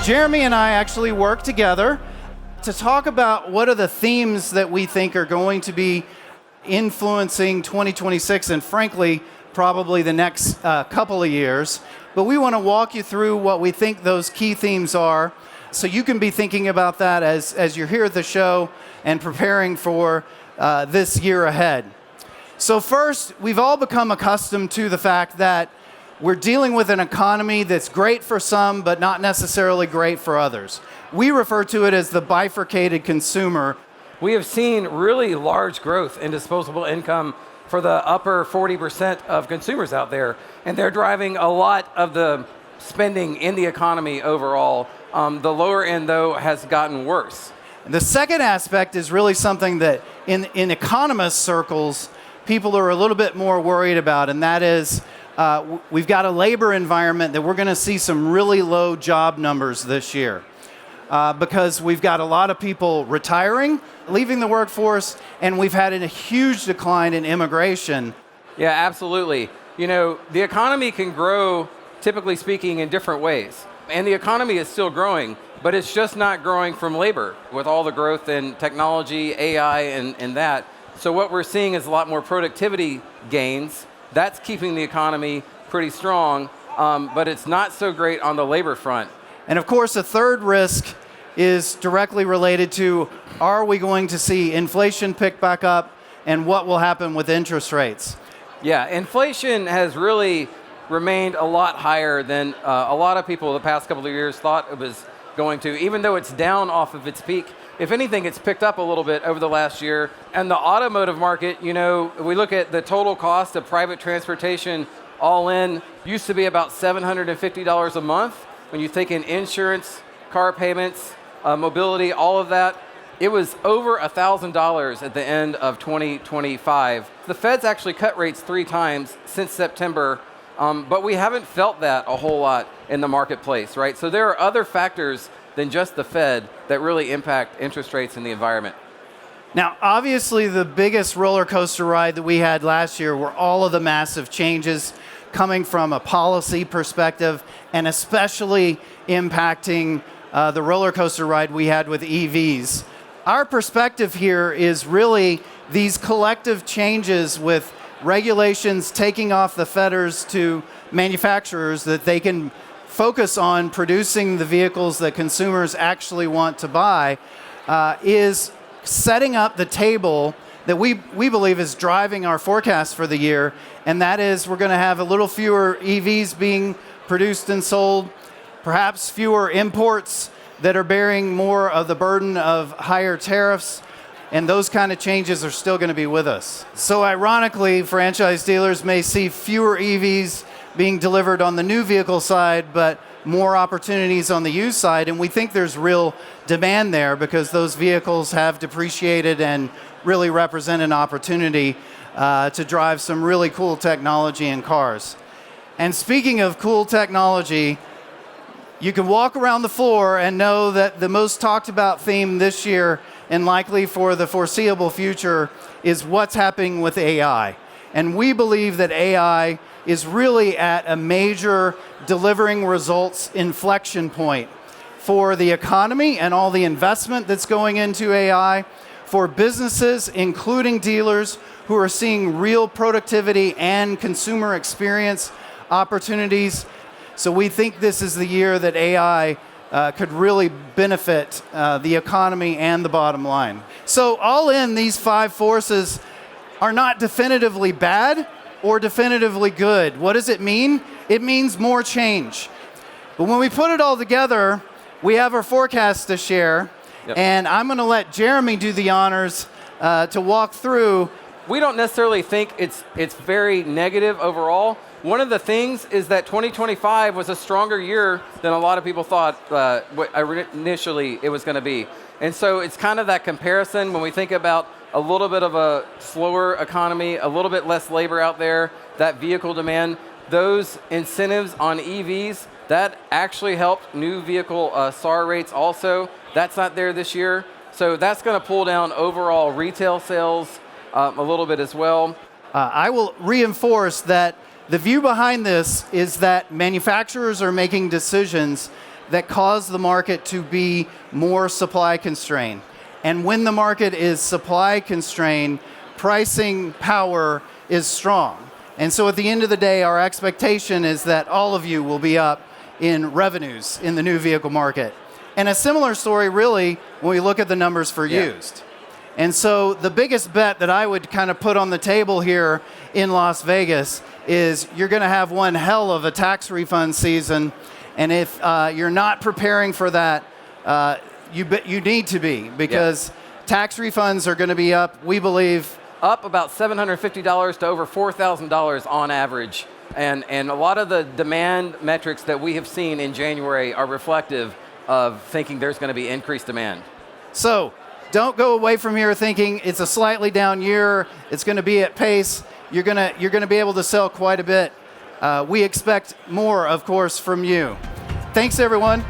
Jeremy and I actually work together to talk about what are the themes that we think are going to be influencing 2026 and frankly, probably the next couple of years. But we want to walk you through what we think those key themes are so you can be thinking about that as you're here at the show and preparing for this year ahead. So first, we've all become accustomed to the fact that we're dealing with an economy that's great for some, but not necessarily great for others. We refer to it as the bifurcated consumer. We have seen really large growth in disposable income for the upper 40% of consumers out there, and they're driving a lot of the spending in the economy overall. The lower end, though, has gotten worse. The second aspect is really something that in economist circles, people are a little bit more worried about, and that is we've got a labor environment that we're going to see some really low job numbers this year because we've got a lot of people retiring, leaving the workforce, and we've had a huge decline in immigration. Yeah, absolutely. You know, the economy can grow, typically speaking, in different ways. And the economy is still growing, but it's just not growing from labor with all the growth in technology, AI, and that. So what we're seeing is a lot more productivity gains. That's keeping the economy pretty strong, but it's not so great on the labor front. And of course, a third risk is directly related to, are we going to see inflation pick back up and what will happen with interest rates? Yeah, inflation has really remained a lot higher than a lot of people the past couple of years thought it was going to, even though it's down off of its peak. If anything, it's picked up a little bit over the last year. And the automotive market, you know, we look at the total cost of private transportation all in, used to be about $750 a month. When you think in insurance, car payments, mobility, all of that, it was over $1,000 at the end of 2025. The Fed's actually cut rates 3 times since September, but we haven't felt that a whole lot in the marketplace, right? So there are other factors than just the Fed that really impact interest rates in the environment. Now, obviously, the biggest roller coaster ride that we had last year were all of the massive changes coming from a policy perspective and especially impacting the roller coaster ride we had with EVs. Our perspective here is really these collective changes with regulations taking off the fetters to manufacturers that they can focus on producing the vehicles that consumers actually want to buy is setting up the table that we believe is driving our forecast for the year, and that is we're going to have a little fewer EVs being produced and sold, perhaps fewer imports that are bearing more of the burden of higher tariffs, and those kind of changes are still going to be with us. So ironically, franchise dealers may see fewer EVs being delivered on the new vehicle side, but more opportunities on the used side, and we think there's real demand there because those vehicles have depreciated and really represent an opportunity to drive some really cool technology in cars. And speaking of cool technology, you can walk around the floor and know that the most talked about theme this year and likely for the foreseeable future is what's happening with AI. And we believe that AI is really at a major delivering results inflection point for the economy and all the investment that's going into AI, for businesses, including dealers who are seeing real productivity and consumer experience opportunities. So we think this is the year that AI could really benefit the economy and the bottom line. So all in, these 5 forces are not definitively bad or definitively good. What does it mean? It means more change. But when we put it all together, we have our forecast to share. Yep. And I'm going to let Jeremy do the honors to walk through. We don't necessarily think it's very negative overall. One of the things is that 2025 was a stronger year than a lot of people thought initially it was going to be. And so it's kind of that comparison when we think about a little bit of a slower economy, a little bit less labor out there, that vehicle demand, those incentives on EVs, that actually helped new vehicle SAR rates also. That's not there this year. So that's going to pull down overall retail sales a little bit as well. I will reinforce that the view behind this is that manufacturers are making decisions that cause the market to be more supply constrained. And when the market is supply constrained, pricing power is strong. And so at the end of the day, our expectation is that all of you will be up in revenues in the new vehicle market. And a similar story, really, when we look at the numbers for used. And so the biggest bet that I would kind of put on the table here in Las Vegas is you're going to have one hell of a tax refund season. And if you're not preparing for that, you need to be, because tax refunds are going to be up, we believe. Up about $750 to over $4,000 on average. And a lot of the demand metrics that we have seen in January are reflective of thinking there's going to be increased demand. So don't go away from here thinking it's a slightly down year, it's going to be at pace, you're going to be able to sell quite a bit. We expect more, of course, from you. Thanks, everyone.